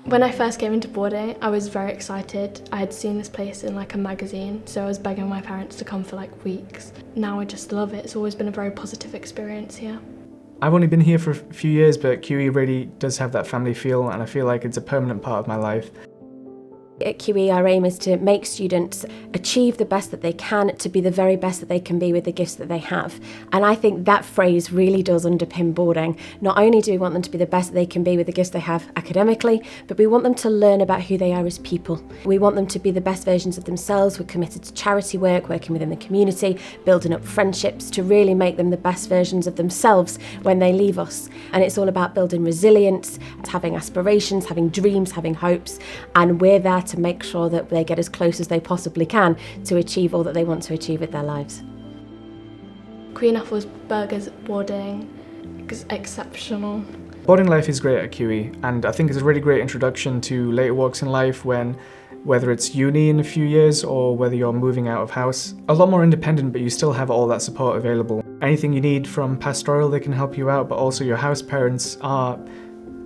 When I first came into boarding, I was very excited. I had seen this place in like a magazine, so I was begging my parents to come for like weeks. Now I just love it. It's always been a very positive experience here. I've only been here for a few years, but QE really does have that family feel, and I feel like it's a permanent part of my life. At QE, our aim is to make students achieve the best that they can, to be the very best that they can be with the gifts that they have. And I think that phrase really does underpin boarding. Not only do we want them to be the best that they can be with the gifts they have academically, but we want them to learn about who they are as people. We want them to be the best versions of themselves. We're committed to charity work, working within the community, building up friendships to really make them the best versions of themselves when they leave us. And it's all about building resilience, having aspirations, having dreams, having hopes, and we're there to make sure that they get as close as they possibly can to achieve all that they want to achieve with their lives. Queen Ethelburga's boarding is exceptional. Boarding life is great at QE, and I think it's a really great introduction to later walks in life whether it's uni in a few years or whether you're moving out of house. A lot more independent, but you still have all that support available. Anything you need from pastoral, they can help you out, but also your house parents are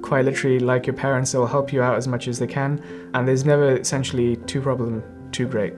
quite literally like your parents. They'll help you out as much as they can, and there's never essentially too great.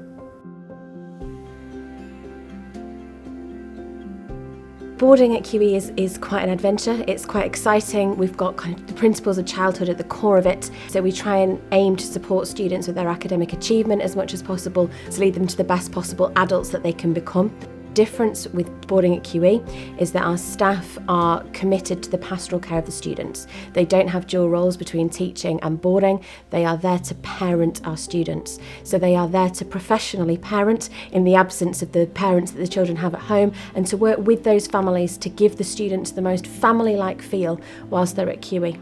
Boarding at QE is quite an adventure. It's quite exciting. We've got kind of the principles of childhood at the core of it. So we try and aim to support students with their academic achievement as much as possible to lead them to the best possible adults that they can become. Difference with boarding at QE is that our staff are committed to the pastoral care of the students. They don't have dual roles between teaching and boarding. They are there to parent our students. So they are there to professionally parent in the absence of the parents that the children have at home, and to work with those families to give the students the most family-like feel whilst they're at QE.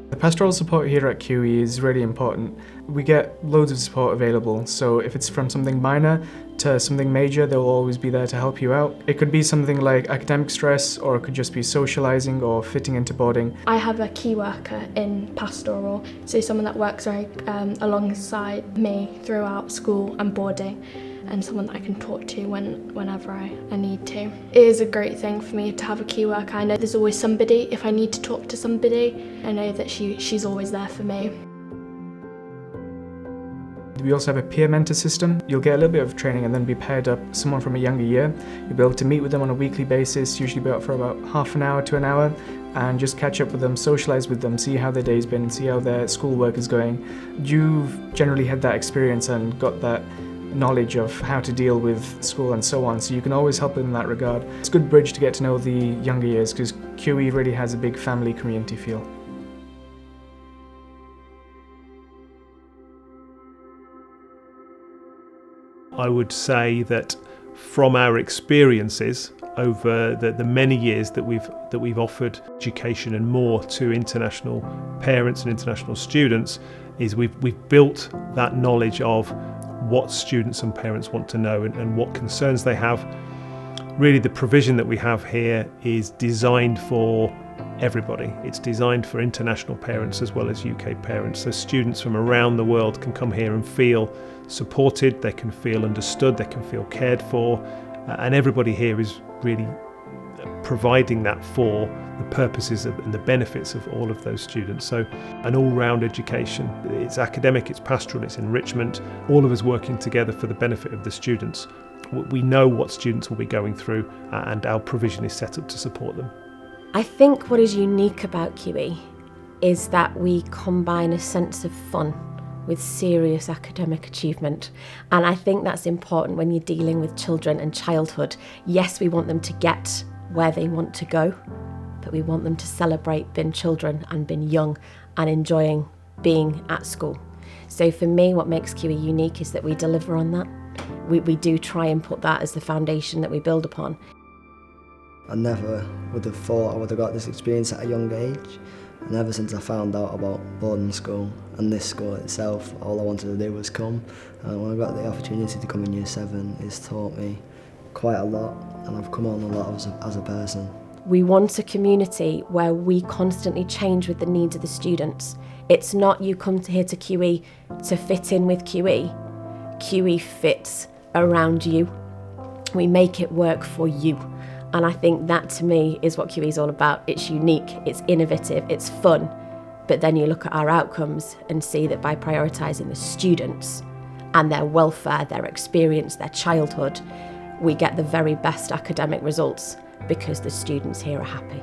The pastoral support here at QE is really important. We get loads of support available, so if it's from something minor to something major, they'll always be there to help you out. It could be something like academic stress, or it could just be socialising or fitting into boarding. I have a key worker in pastoral, so someone that works alongside me throughout school and boarding, and someone that I can talk to whenever I need to. It is a great thing for me to have a key worker. I know there's always somebody. If I need to talk to somebody, I know that she's always there for me. We also have a peer mentor system. You'll get a little bit of training and then be paired up with someone from a younger year. You'll be able to meet with them on a weekly basis, usually for about half an hour to an hour, and just catch up with them, socialise with them, see how their day's been, see how their schoolwork is going. You've generally had that experience and got that knowledge of how to deal with school and so on, so you can always help them in that regard. It's a good bridge to get to know the younger years, because QE really has a big family community feel. I would say that from our experiences over the many years that we've offered education and more to international parents and international students, is we've built that knowledge of what students and parents want to know and what concerns they have. Really, the provision that we have here is designed for everybody. It's designed for international parents as well as UK parents. So students from around the world can come here and feel supported, they can feel understood, they can feel cared for, and everybody here is really providing that for the purposes and the benefits of all of those students. So an all-round education. It's academic, it's pastoral, it's enrichment, all of us working together for the benefit of the students. We know what students will be going through, and our provision is set up to support them. I think what is unique about QE is that we combine a sense of fun with serious academic achievement. And I think that's important when you're dealing with children and childhood. Yes, we want them to get where they want to go, but we want them to celebrate being children and being young and enjoying being at school. So for me, what makes QE unique is that we deliver on that. We do try and put that as the foundation that we build upon. I never would have thought I would have got this experience at a young age, and ever since I found out about boarding school and this school itself, all I wanted to do was come. And when I got the opportunity to come in Year 7, it's taught me quite a lot, and I've come on a lot as a person. We want a community where we constantly change with the needs of the students. It's not you come here to QE to fit in with QE. QE fits around you. We make it work for you. And I think that to me is what QE is all about. It's unique, it's innovative, it's fun, But then you look at our outcomes and see that by prioritising the students and their welfare, their experience, their childhood, we get the very best academic results because the students here are happy.